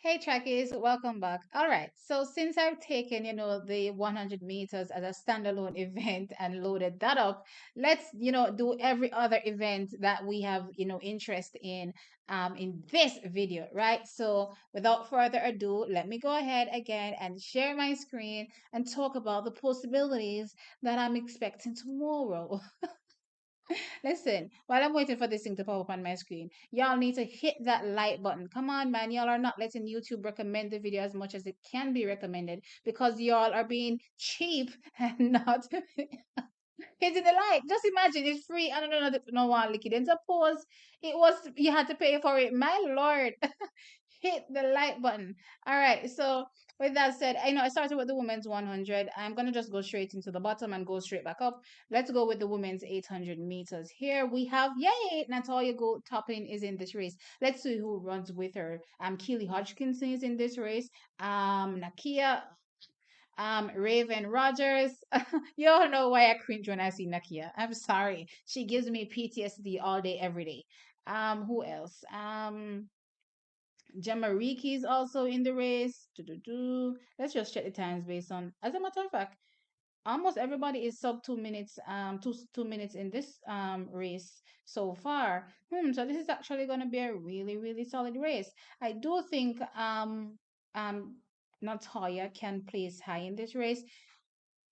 Hey Trekkies, welcome back. All right, so since I've taken, the 100 meters as a standalone event and loaded that up, let's, do every other event that we have, interest in this video, right? So without further ado, let me go ahead again and share my screen and talk about the possibilities that I'm expecting tomorrow. Listen, while I'm waiting for this thing to pop up on my screen, y'all need to hit that like button. Come on, man. Y'all are not letting YouTube recommend the video as much as it can be recommended because y'all are being cheap and not hitting the like. Just imagine it's free. I don't know, no one lick it. And suppose it was you had to pay for it. My lord. Hit the like button. All right. So with that said, I started with the women's 100. I'm gonna just go straight into the bottom and go straight back up. Let's go with the women's 800 meters. Here we have yay, Natalia Gold Topping is in this race. Let's see who runs with her. Keely Hodgkinson is in this race. Nakia. Raven Rogers. You all know why I cringe when I see Nakia. I'm sorry. She gives me PTSD all day, every day. Who else? Jamariki is also in the race. Do. Let's just check the times based on. As a matter of fact, almost everybody is sub 2 minutes. Two minutes in this race so far. So this is actually going to be a really really solid race. I do think um Natoya can place high in this race.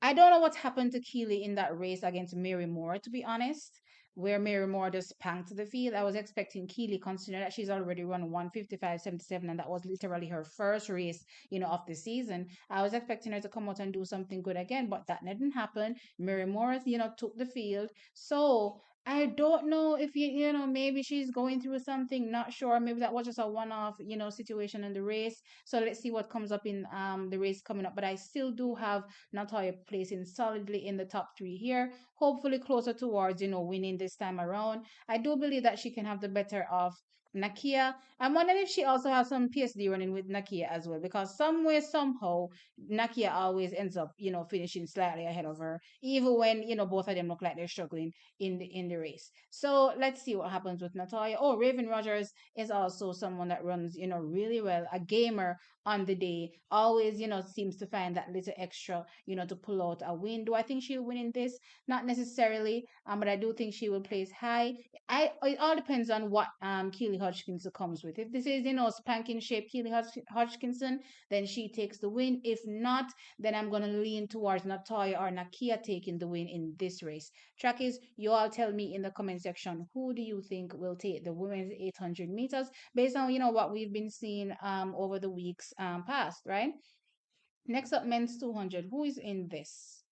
I don't know what happened to Keely in that race against Mary Moore, to be honest, where Mary Moore just spanked the field. I was expecting Keely, considering that she's already run 1:55.77, and that was literally her first race, of the season. I was expecting her to come out and do something good again, but that didn't happen. Mary Moore, took the field. So I don't know if maybe she's going through something, not sure. Maybe that was just a one-off, situation in the race. So let's see what comes up in the race coming up. But I still do have Natalia placing solidly in the top three here, hopefully closer towards, winning this time around. I do believe that she can have the better of Nakia. I'm wondering if she also has some PSD running with Nakia as well, because somewhere, somehow, Nakia always ends up, finishing slightly ahead of her, even when, both of them look like they're struggling in the race. So let's see what happens with Natalia. Oh, Raven Rogers is also someone that runs, really well, a gamer on the day, always, seems to find that little extra, to pull out a win. Do I think she'll win in this? Not necessarily, but I do think she will place high. It all depends on what Keely Hodgkinson comes with. If this is, spanking shape Keely Hodgkinson, then she takes the win. If not, then I'm gonna lean towards Natalia or Nakia taking the win in this race. Trackies, you all tell me in the comment section, who do you think will take the women's 800 meters based on what we've been seeing over the weeks past, right? Next up, men's 200. Who is in this?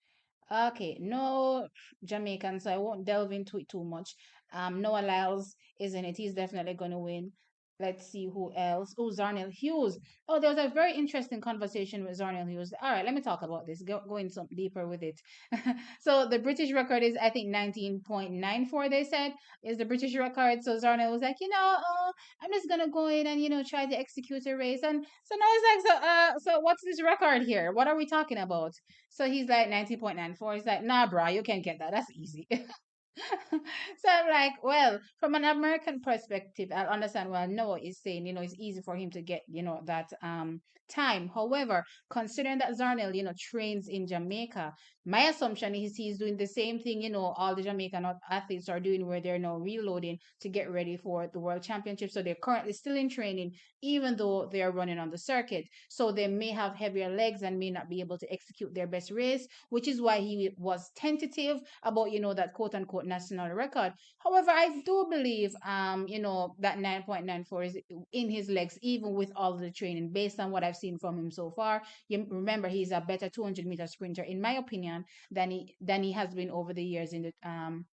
Okay, no Jamaican, so I won't delve into it too much. Noah Lyles is in it. He's definitely going to win. Let's see who else. Oh, Zarnell Hughes. Oh, there was a very interesting conversation with Zarnell Hughes. All right, let me talk about this. Going some deeper with it. So the British record is, I think, 19.94. They said is the British record. So Zarnell was like, I'm just gonna go in and try to execute a race. And so now it's like, so what's this record here? What are we talking about? So he's like 19.94. He's like, nah, bro, you can't get that. That's easy. So I'm like, well, from an American perspective, I understand what Noah is saying. It's easy for him to get, that time. However, considering that Zarnell, trains in Jamaica, my assumption is he's doing the same thing, all the Jamaican athletes are doing, where they're now reloading to get ready for the World Championship. So they're currently still in training, even though they are running on the circuit. So they may have heavier legs and may not be able to execute their best race, which is why he was tentative about, that quote unquote national record. However, I do believe, that 9.94 is in his legs, even with all of the training, based on what I've seen from him so far. You remember, he's a better 200-meter sprinter, in my opinion, than he has been over the years in the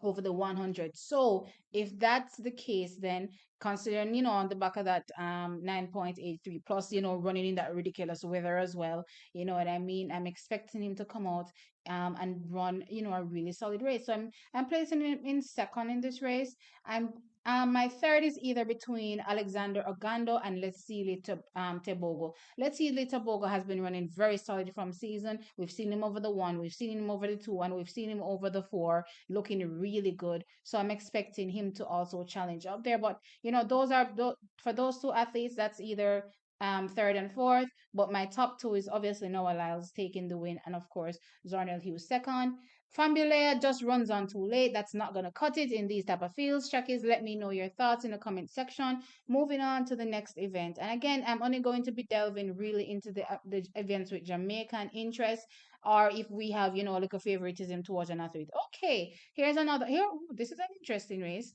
over the 100. So if that's the case, then considering, on the back of that 9.83 plus, running in that ridiculous weather as well, you know what I mean? I'm expecting him to come out and run, a really solid race. So I'm placing him in second in this race. I'm My third is either between Alexander Ogando and Leslie Tebogo. Leslie Tebogo has been running very solid from season. We've seen him over the one, we've seen him over the two, and we've seen him over the four, looking really good. So I'm expecting him to also challenge up there. But for those two athletes, that's either third and fourth. But my top two is obviously Noah Lyles taking the win, and of course Zornel Hughes second. Famulea just runs on too late. That's not going to cut it in these type of fields. Chakis, let me know your thoughts in the comment section. Moving on to the next event. And again, I'm only going to be delving really into the events with Jamaican interest, or if we have, like a favoritism towards an athlete. Okay, here's another. This is an interesting race.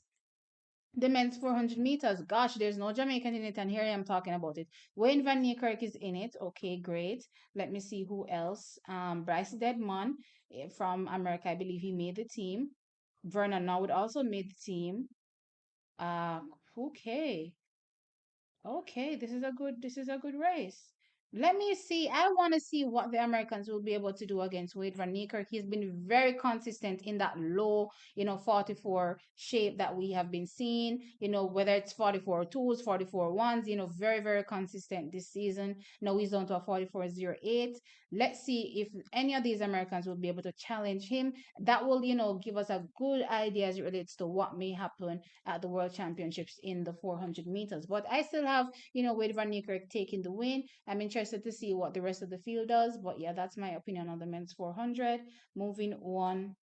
The men's 400 meters. Gosh, there's no Jamaican in it, and here I am talking about it. Wayne Van Niekerk is in it. Okay, great. Let me see who else. Bryce Deadman from America, I believe he made the team. Vernon Norwood also made the team. Uh, okay. Okay, this is a good race. Let me see. I want to see what the Americans will be able to do against Wade Van Niekerk. He's been very consistent in that low, 44 shape that we have been seeing, whether it's 44 twos, 44 ones, very, very consistent this season. Now he's down to a 44.08. Let's see if any of these Americans will be able to challenge him. That will, give us a good idea as it relates to what may happen at the World Championships in the 400 meters. But I still have, Wade Van Niekerk taking the win. I'm interested to see what the rest of the field does. But yeah, that's my opinion on the men's 400. Moving on,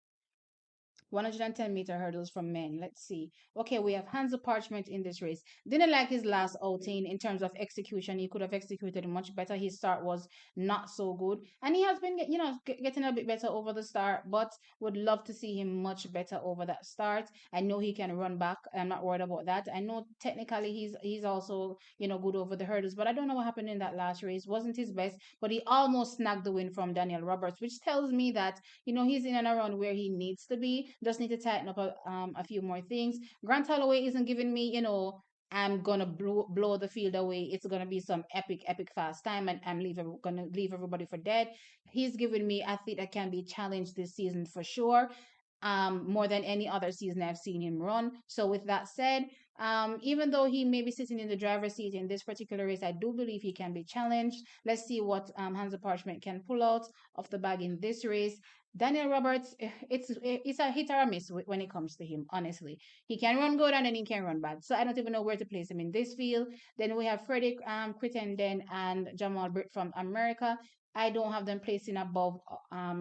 110-meter hurdles from men. Let's see. Okay, we have Hansle Parchment in this race. Didn't like his last outing in terms of execution. He could have executed much better. His start was not so good, and he has been, getting a bit better over the start. But would love to see him much better over that start. I know he can run back. I'm not worried about that. I know technically he's also, good over the hurdles, but I don't know what happened in that last race. Wasn't his best, but he almost snagged the win from Daniel Roberts, which tells me that he's in and around where he needs to be. Just need to tighten up a few more things. Grant Holloway isn't giving me, I'm gonna blow the field away. It's gonna be some epic fast time, and gonna leave everybody for dead. He's giving me athlete that can be challenged this season for sure, more than any other season I've seen him run. So with that said, even though he may be sitting in the driver's seat in this particular race, I do believe he can be challenged. Let's see what Hansle Parchment can pull out of the bag in this race. Daniel Roberts, it's a hit or a miss when it comes to him. Honestly, he can run good and then he can run bad. So I don't even know where to place him in this field. Then we have Freddie Crittenden and Jamal Britt from America. I don't have them placing above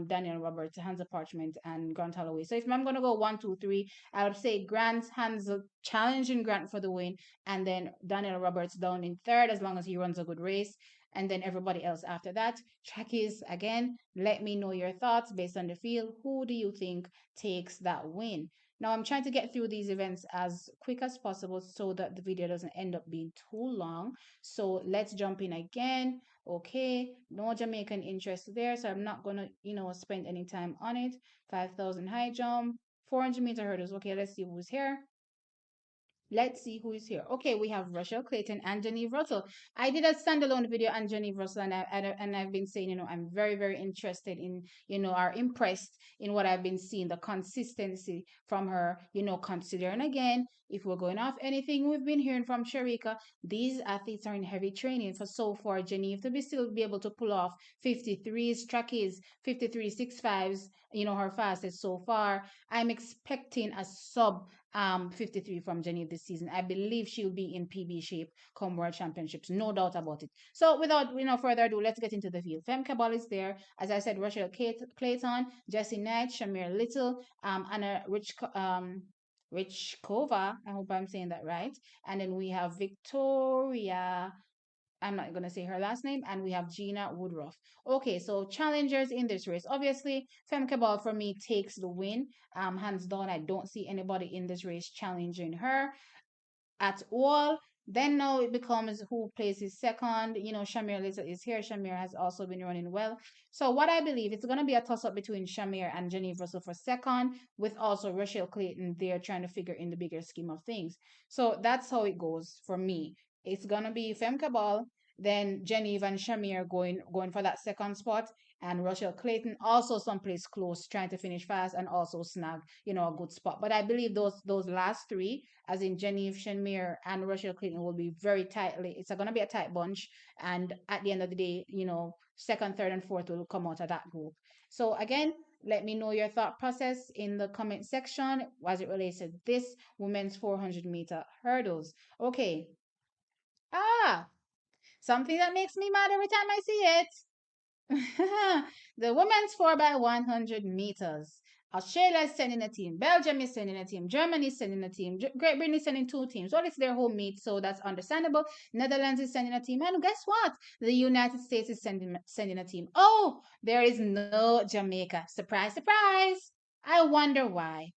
Daniel Roberts, Hansle Parchment, and Grant Holloway. So if I'm gonna go one, two, three, I would say Grant Hansle challenging Grant for the win, and then Daniel Roberts down in third as long as he runs a good race, and then everybody else after that. Track is again. Let me know your thoughts based on the field. Who do you think takes that win? Now I'm trying to get through these events as quick as possible so that the video doesn't end up being too long. So let's jump in again. Okay, no Jamaican interest there, so I'm not gonna, spend any time on it. 5,000 high jump, 400-meter hurdles. Okay, let's see who's here. Let's see who is here. Okay, we have Rochelle Clayton and Genevieve Russell. I did a standalone video on Genevieve Russell, and I've been saying, I'm very, very interested in, are impressed in what I've been seeing, the consistency from her, considering again, if we're going off anything we've been hearing from Sharika, these athletes are in heavy training for so far. Genevieve to be still be able to pull off 53s, trackies, 53.65s, her fastest so far. I'm expecting a sub 53 from Jenny this season. I believe she'll be in PB shape come World Championships, no doubt about it. So without further ado, let's get into the field. Fem Cabal is there. As I said, Rochelle Clayton, Jessie Knight, Shamir Little, Anna Richkova. I hope I'm saying that right. And then we have Victoria. I'm not going to say her last name. And we have Gina Woodruff. Okay, so challengers in this race. Obviously, Femke Ball for me takes the win. Hands down, I don't see anybody in this race challenging her at all. Then now it becomes who places second. Shamir Little is here. Shamir has also been running well. So what I believe it's going to be a toss up between Shamir and Genevieve Russell for second, with also Rochelle Clayton there trying to figure in the bigger scheme of things. So that's how it goes for me. It's going to be Femke Ball, Then Genevieve and Shamir going for that second spot, and Rochelle Clayton also someplace close, trying to finish fast and also snag, a good spot. But I believe those last three, as in Genevieve, Shamir, and Rochelle Clayton, will be very tightly. It's going to be a tight bunch, and at the end of the day, second, third, and fourth will come out of that group. So again, let me know your thought process in the comment section as it relates to this women's 400-meter hurdles. Okay. Something that makes me mad every time I see it. The women's 4x100 meters. Australia is sending a team. Belgium is sending a team. Germany is sending a team. Great Britain is sending two teams. Well, it's their home meet, so that's understandable. Netherlands is sending a team. And guess what? The United States is sending a team. Oh, there is no Jamaica. Surprise, surprise. I wonder why.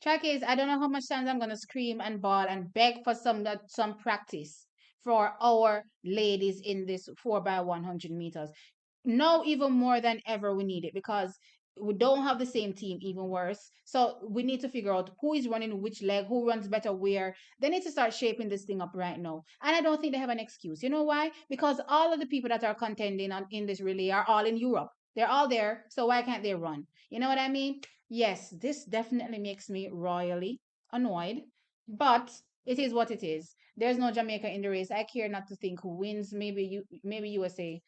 Track is, I don't know how much times I'm gonna scream and bawl and beg for some practice for our ladies in this 4x100 meters. Now even more than ever we need it, because we don't have the same team, even worse. So we need to figure out who is running which leg, who runs better where. They need to start shaping this thing up right now. And I don't think they have an excuse. You know why? Because all of the people that are contending in this relay are all in Europe. They're all there. So why can't they run? You know what I mean? Yes, this definitely makes me royally annoyed. But it is what it is. There's no Jamaica in the race. I care not to think who wins. Maybe USA.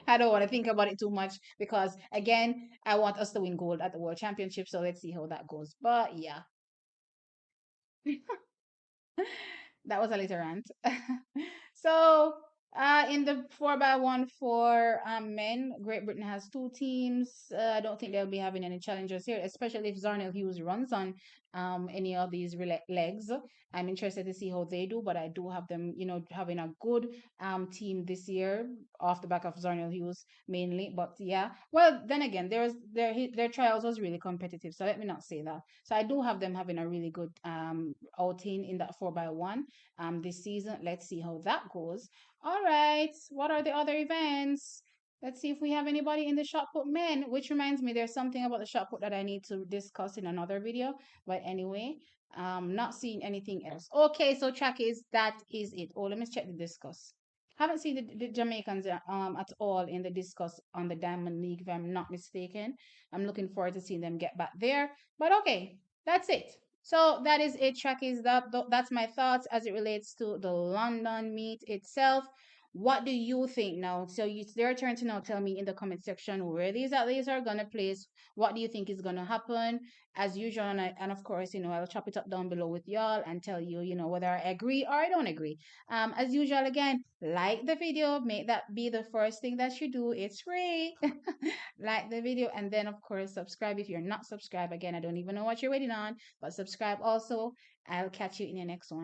I don't want to think about it too much, because again, I want us to win gold at the World Championship. So let's see how that goes. But yeah, that was a little rant. So, in the 4x1 for men, Great Britain has two teams. I don't think they'll be having any challengers here, especially if Zarnell Hughes runs on any of these legs. I'm interested to see how they do, but I do have them, having a good team this year off the back of Zarnell Hughes mainly. But yeah, well, then again, their trials was really competitive, so let me not say that. So I do have them having a really good outing in that 4x1 this season. Let's see how that goes. All right, what are the other events? Let's see if we have anybody in the shot put men, which reminds me there's something about the shot put that I need to discuss in another video. But anyway, not seeing anything else. Okay, so track is that is it. Oh, let me check the discuss. Haven't seen the Jamaicans at all in the discuss on the Diamond League, if I'm not mistaken. I'm looking forward to seeing them get back there. But okay, that's it. So that is it, track is that's my thoughts as it relates to the London meet itself. What do you think now? So it's their turn to now tell me in the comment section where these athletes are gonna place. What do you think is gonna happen? As usual, and of course, I'll chop it up down below with y'all and tell you, whether I agree or I don't agree. As usual, again, like the video, make that be the first thing that you do. It's free. Like the video, and then of course subscribe if you're not subscribed. Again, I don't even know what you're waiting on, but subscribe also. I'll catch you in the next one.